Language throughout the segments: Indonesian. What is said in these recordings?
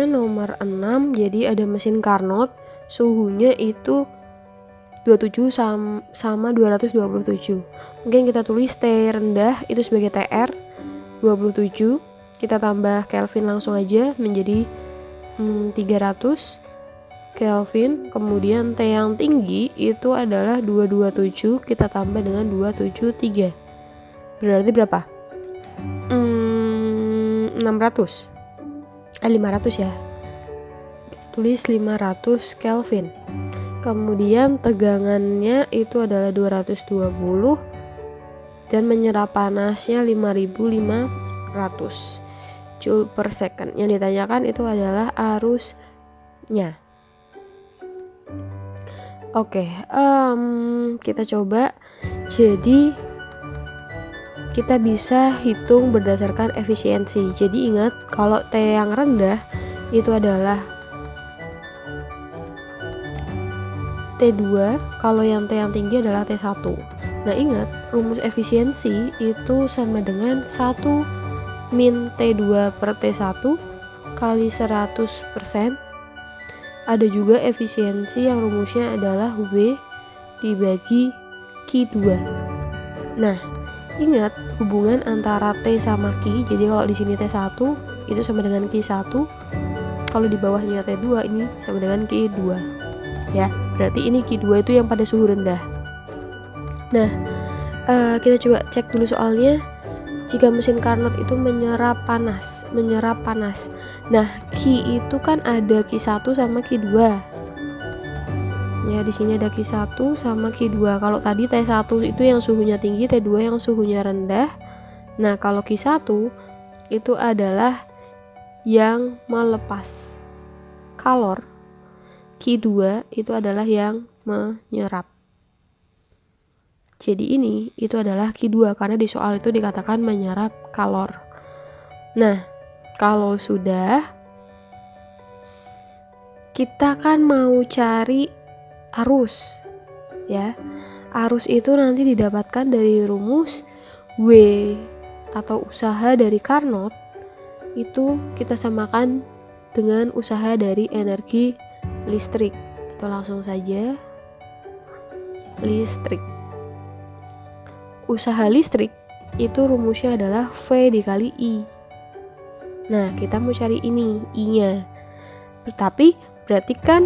nomor 6, jadi ada mesin Carnot, suhunya itu 27 sama 227. Mungkin kita tulis T rendah itu sebagai TR 27, kita tambah Kelvin langsung aja menjadi 300 Kelvin. Kemudian T yang tinggi itu adalah 227, kita tambah dengan 273. Berarti berapa? 500 ya. Kita tulis 500 Kelvin. Kemudian tegangannya itu adalah 220 dan menyerap panasnya 5500 Joule per second. Yang ditanyakan itu adalah arusnya. Oke, kita coba. Jadi kita bisa hitung berdasarkan efisiensi. Jadi ingat, kalau T yang rendah itu adalah T2, kalau yang T yang tinggi adalah T1. Nah ingat, rumus efisiensi itu sama dengan 1 min T2 per T1 kali 100%. Ada juga efisiensi yang rumusnya adalah W dibagi Q2. Nah ingat hubungan antara T sama Q. Jadi kalau di sini T1 itu sama dengan Q1, kalau di bawahnya T2 ini sama dengan Q2. Ya, berarti ini Q2 itu yang pada suhu rendah. Nah, kita coba cek dulu soalnya. Jika mesin Carnot itu menyerap panas. Nah, Q itu kan ada Q1 sama Q2. Ya, di sini ada Q1 sama Q2. Kalau tadi T1 itu yang suhunya tinggi, T2 yang suhunya rendah. Nah, kalau Q1 itu adalah yang melepas kalor. Q2 itu adalah yang menyerap. Jadi ini itu adalah Q2 karena di soal itu dikatakan menyerap kalor. Nah, kalau sudah, kita kan mau cari arus. Ya. Arus itu nanti didapatkan dari rumus W atau usaha dari Carnot itu kita samakan dengan usaha dari energi listrik. Kita langsung saja listrik. Usaha listrik itu rumusnya adalah V dikali I. Nah, kita mau cari ini, I-nya. Tapi berarti kan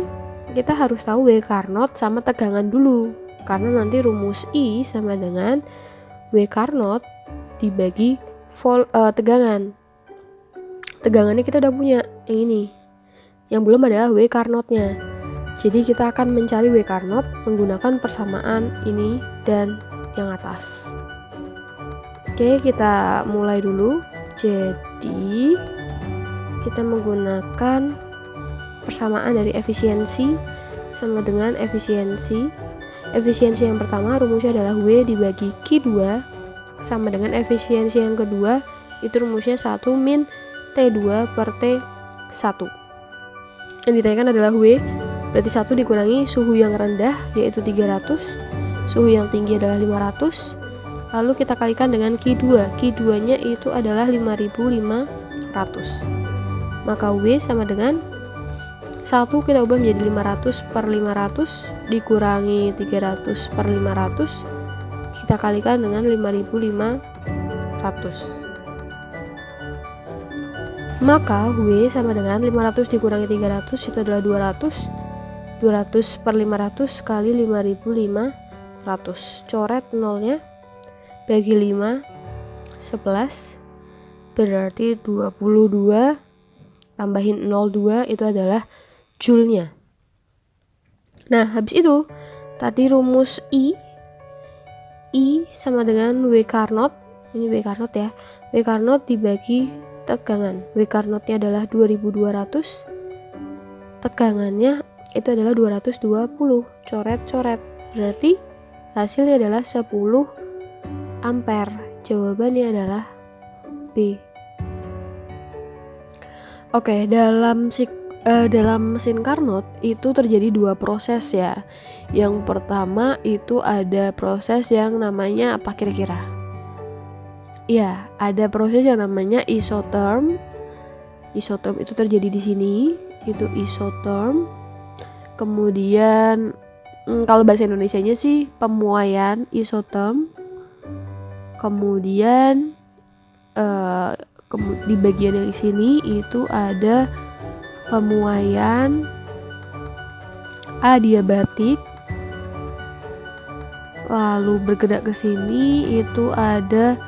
kita harus tahu W Carnot sama tegangan dulu. Karena nanti rumus I sama dengan W Carnot dibagi tegangan. Tegangannya kita udah punya, yang ini. Yang belum adalah W Carnotnya. Jadi kita akan mencari W Carnot menggunakan persamaan ini dan yang atas. Oke, kita mulai dulu. Jadi kita menggunakan persamaan dari efisiensi sama dengan efisiensi. Efisiensi yang pertama rumusnya adalah W dibagi Q2 sama dengan efisiensi yang kedua itu rumusnya 1 min T2 per T1. Yang ditanyakan adalah W, berarti 1 dikurangi suhu yang rendah yaitu 300, suhu yang tinggi adalah 500, lalu kita kalikan dengan Q2. Q2 nya itu adalah 5500. Maka W sama dengan 1 kita ubah menjadi 500 per 500 dikurangi 300 per 500, kita kalikan dengan 5500. Maka W sama dengan 500 dikurangi 300 itu adalah 200. 200 per 500 kali 5500. Coret nolnya, bagi 5, 11, berarti 22, tambahin 02 itu adalah Joule-nya. Nah, habis itu tadi rumus I sama dengan W Carnot. Ini W Carnot ya. W Carnot dibagi tegangan. W Carnotnya adalah 2200. Tegangannya itu adalah 220. Coret-coret. Berarti hasilnya adalah 10 ampere. Jawabannya adalah B. Oke, dalam mesin Carnot itu terjadi 2 proses ya. Yang pertama itu ada proses yang namanya apa kira-kira? Ya, ada proses yang namanya isotherm Isoterm itu terjadi di sini, itu isoterm. Kemudian kalau bahasa Indonesianya sih pemuaian isoterm. Kemudian di bagian yang sini itu ada pemuaian adiabatik. Lalu bergerak ke sini itu ada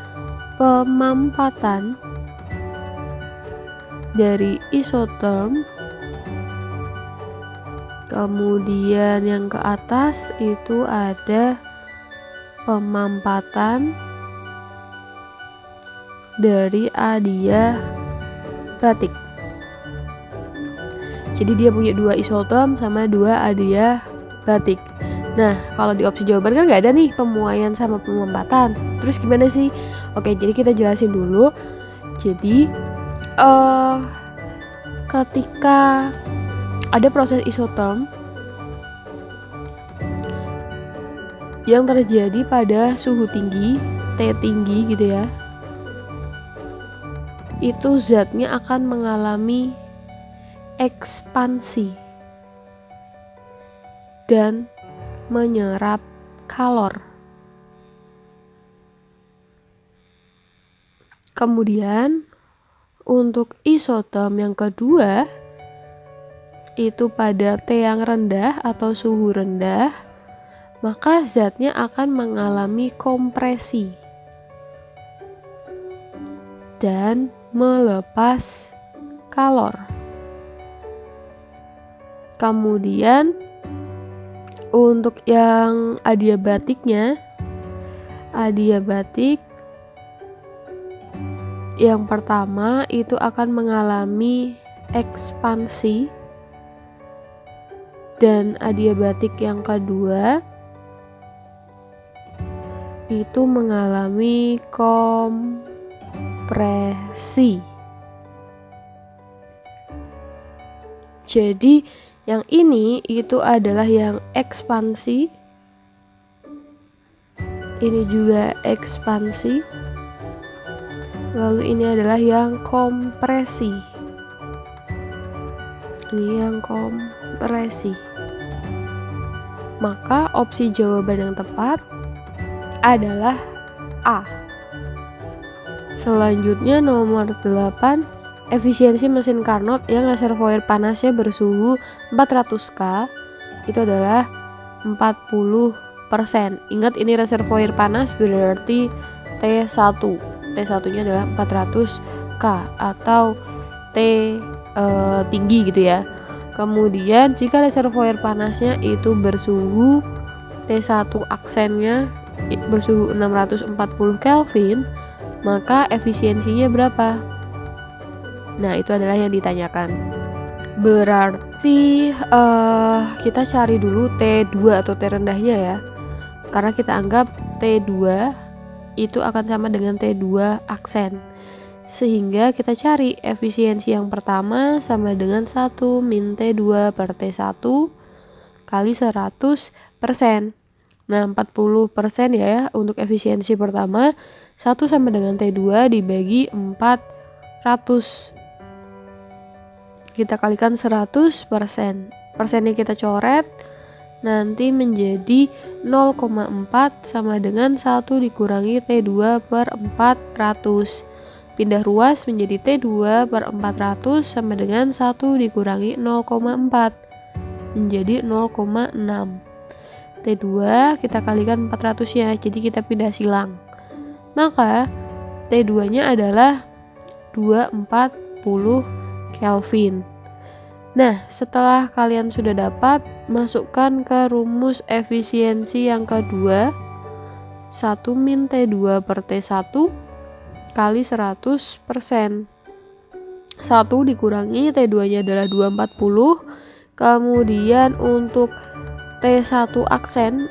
pemampatan dari isoterm. Kemudian yang ke atas itu ada pemampatan dari adiabatik. Jadi dia punya 2 isoterm sama 2 adiabatik. Nah, kalau di opsi jawaban kan nggak ada nih pemuaian sama pemampatan. Terus gimana sih? Oke, jadi kita jelasin dulu. Jadi ketika ada proses isoterm yang terjadi pada suhu tinggi, T tinggi gitu ya, itu zatnya akan mengalami ekspansi dan menyerap kalor. Kemudian untuk isoterm yang kedua itu pada T yang rendah atau suhu rendah, maka zatnya akan mengalami kompresi dan melepas kalor. Kemudian untuk yang adiabatiknya, adiabatik yang pertama itu akan mengalami ekspansi, dan adiabatik yang kedua itu mengalami kompresi. Jadi yang ini itu adalah yang ekspansi, ini juga ekspansi, lalu ini adalah yang kompresi, ini yang kompresi. Maka opsi jawaban yang tepat adalah A. Selanjutnya nomor 8, efisiensi mesin Carnot yang reservoir panasnya bersuhu 400K itu adalah 40%. Ingat ini reservoir panas berarti T1. T1-nya adalah 400K atau T tinggi gitu ya. Kemudian jika reservoir panasnya itu bersuhu T1 aksennya bersuhu 640 Kelvin, maka efisiensinya berapa? Nah, itu adalah yang ditanyakan. Berarti kita cari dulu T2 atau T rendahnya ya. Karena kita anggap T2 itu akan sama dengan T2 aksen. Sehingga kita cari efisiensi yang pertama sama dengan 1 min T2 per T1 kali 100%. Nah, 40% ya untuk efisiensi pertama. 1 sama dengan T2 dibagi 400. Kita kalikan 100%. Persennya kita coret. Nanti menjadi 0,4 sama dengan 1 dikurangi T2 per 400. Pindah ruas menjadi T2 per 400 sama dengan 1 dikurangi 0,4 menjadi 0,6. T2 kita kalikan 400-nya, jadi kita pindah silang. Maka T2-nya adalah 240 Kelvin. Nah, setelah kalian sudah dapat, masukkan ke rumus efisiensi yang kedua, 1 min T2 per T1 kali 100%. 1 dikurangi T2-nya adalah 240. Kemudian untuk T1 aksen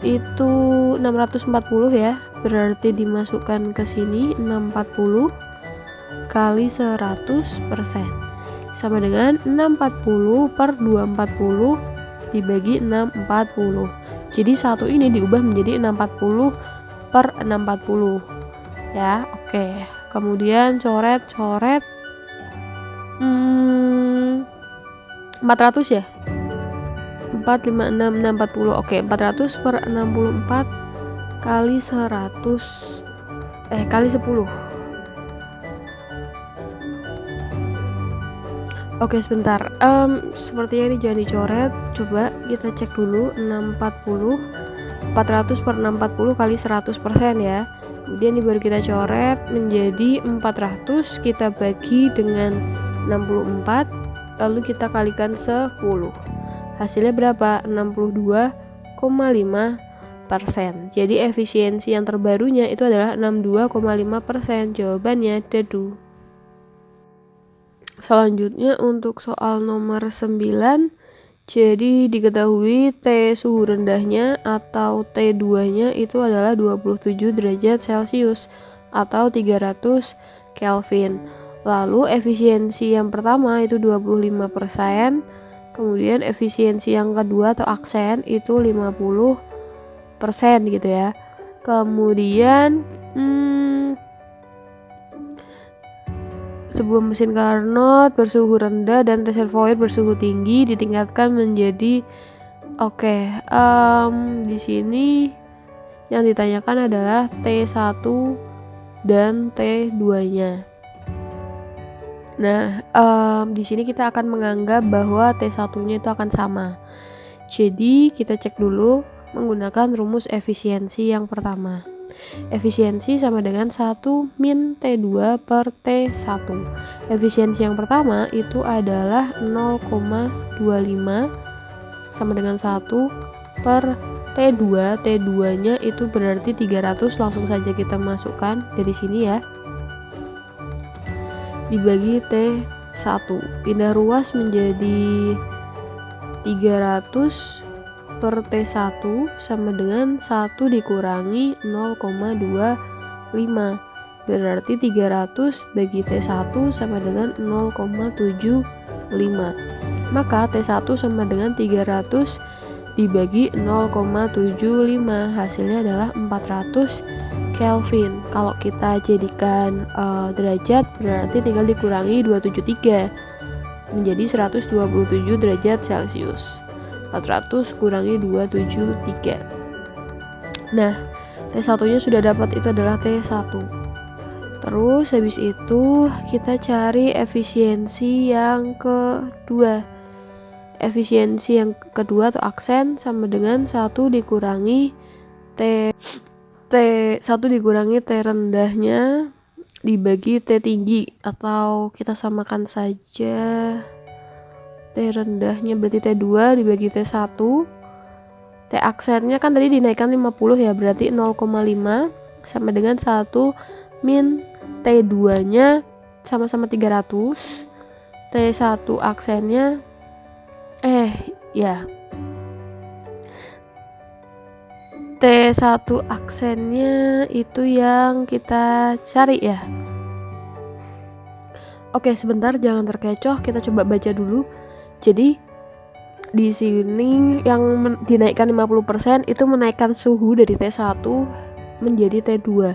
itu 640 ya. Berarti dimasukkan ke sini 640 kali 100% sama dengan 640 per 240 dibagi 640. Jadi 1 ini diubah menjadi 640 per 640 ya. Oke, kemudian coret 400 ya? 4, 5, 6, 6, 40. Oke, 400 per 64 kali 100 kali 10. Oke, sebentar. Sepertinya ini jangan dicoret. Coba kita cek dulu. 640 400 per 640 kali 100% ya. Kemudian ini baru kita coret menjadi 400, kita bagi dengan 64, lalu kita kalikan 10. Hasilnya berapa? 62,5%. Jadi efisiensi yang terbarunya itu adalah 62,5%. Jawabannya dadu. Selanjutnya untuk soal nomor 9, jadi diketahui T suhu rendahnya atau T2-nya itu adalah 27 derajat Celcius atau 300 Kelvin. Lalu efisiensi yang pertama itu 25%, kemudian efisiensi yang kedua atau aksen itu 50% gitu ya. Kemudian sebuah mesin Carnot bersuhu rendah dan reservoir bersuhu tinggi ditingkatkan menjadi di sini yang ditanyakan adalah T1 dan T2-nya. Nah, di sini kita akan menganggap bahwa T1-nya itu akan sama. Jadi, kita cek dulu menggunakan rumus efisiensi yang pertama. Efisiensi sama dengan 1 min T2 per T1. Efisiensi yang pertama itu adalah 0,25 sama dengan 1 per T2. T2-nya itu berarti 300, langsung saja kita masukkan dari sini ya. Dibagi T1. Pindah ruas menjadi 300 per T1 sama dengan 1 dikurangi 0,25, berarti 300 bagi T1 sama dengan 0,75. Maka T1 sama dengan 300 dibagi 0,75, hasilnya adalah 400 Kelvin. Kalau kita jadikan derajat, berarti tinggal dikurangi 273 menjadi 127 derajat Celcius. 400 kurangi 273. Nah, T1-nya sudah dapat, itu adalah T1. Terus habis itu kita cari efisiensi yang kedua. Efisiensi yang kedua atau aksen sama dengan 1 dikurangi T1 dikurangi T rendahnya dibagi T tinggi, atau kita samakan saja T rendahnya berarti T2 dibagi T1. T aksennya kan tadi dinaikkan 50 ya, berarti 0,5 sama dengan 1 min T2-nya sama-sama 300. T1 aksennya T1 aksennya itu yang kita cari ya. Oke, sebentar jangan terkecoh, kita coba baca dulu. Jadi di sini yang dinaikkan 50% itu menaikkan suhu dari T1 menjadi T2.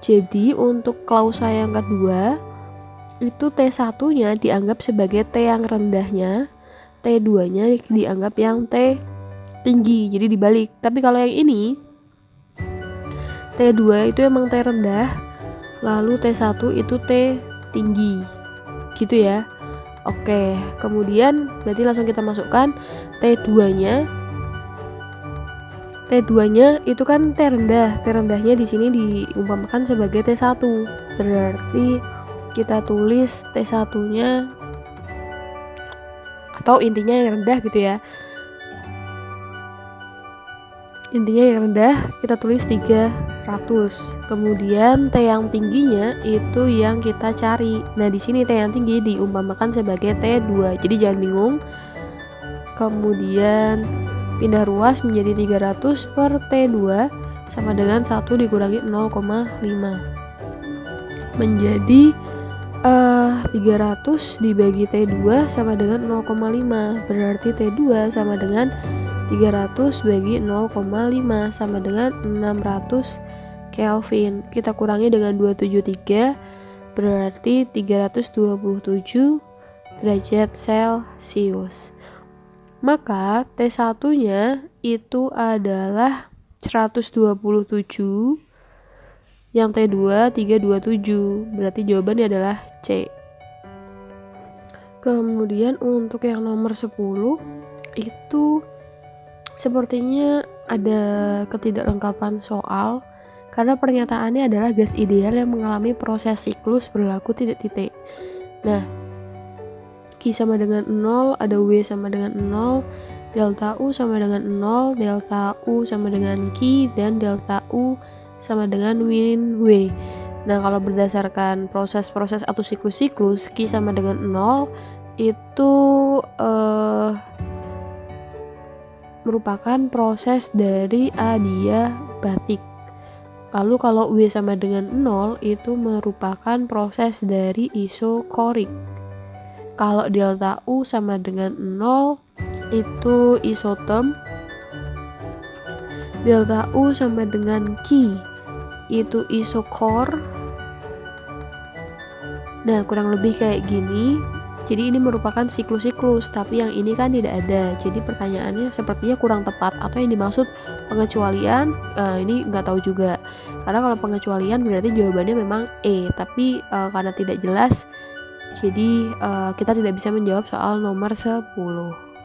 Jadi untuk klausa yang kedua itu T1-nya dianggap sebagai T yang rendahnya, T2-nya dianggap yang T tinggi. Jadi dibalik. Tapi kalau yang ini T2 itu emang T rendah, lalu T1 itu T tinggi. Gitu ya. Oke, kemudian berarti langsung kita masukkan T2-nya. T2-nya itu kan T rendah. T rendahnya di sini diumpamakan sebagai T1. Berarti kita tulis T1-nya atau intinya yang rendah gitu ya. Intinya yang rendah kita tulis 300. Kemudian T yang tingginya itu yang kita cari. Nah, di sini T yang tinggi diumpamakan sebagai T2. Jadi jangan bingung. Kemudian pindah ruas menjadi 300 per T2 sama dengan 1 dikurangi 0,5. Menjadi 300 dibagi T2 sama dengan 0,5. Berarti T2 sama dengan 300 bagi 0,5 sama dengan 600 Kelvin. Kita kurangi dengan 273, berarti 327 derajat Celcius. Maka T1-nya itu adalah 127, yang T2 327. Berarti jawabannya adalah C. Kemudian untuk yang nomor 10 itu sepertinya ada ketidaklengkapan soal karena pernyataannya adalah gas ideal yang mengalami proses siklus berlaku titik-titik. Nah, Q sama dengan 0, ada W sama dengan 0, delta U sama dengan 0, delta U sama dengan Q, dan delta U sama dengan win W. Nah, kalau berdasarkan proses-proses atau siklus-siklus, Q sama dengan 0 itu merupakan proses dari adiabatik. Lalu kalau W sama dengan 0 itu merupakan proses dari isokorik. Kalau delta U sama dengan 0 itu isoterm. Delta U sama dengan Q itu isokor. Nah, kurang lebih kayak gini. Jadi ini merupakan siklus-siklus, tapi yang ini kan tidak ada. Jadi pertanyaannya sepertinya kurang tepat, atau yang dimaksud pengecualian ini nggak tahu juga. Karena kalau pengecualian berarti jawabannya memang E, tapi karena tidak jelas, jadi kita tidak bisa menjawab soal nomor 10.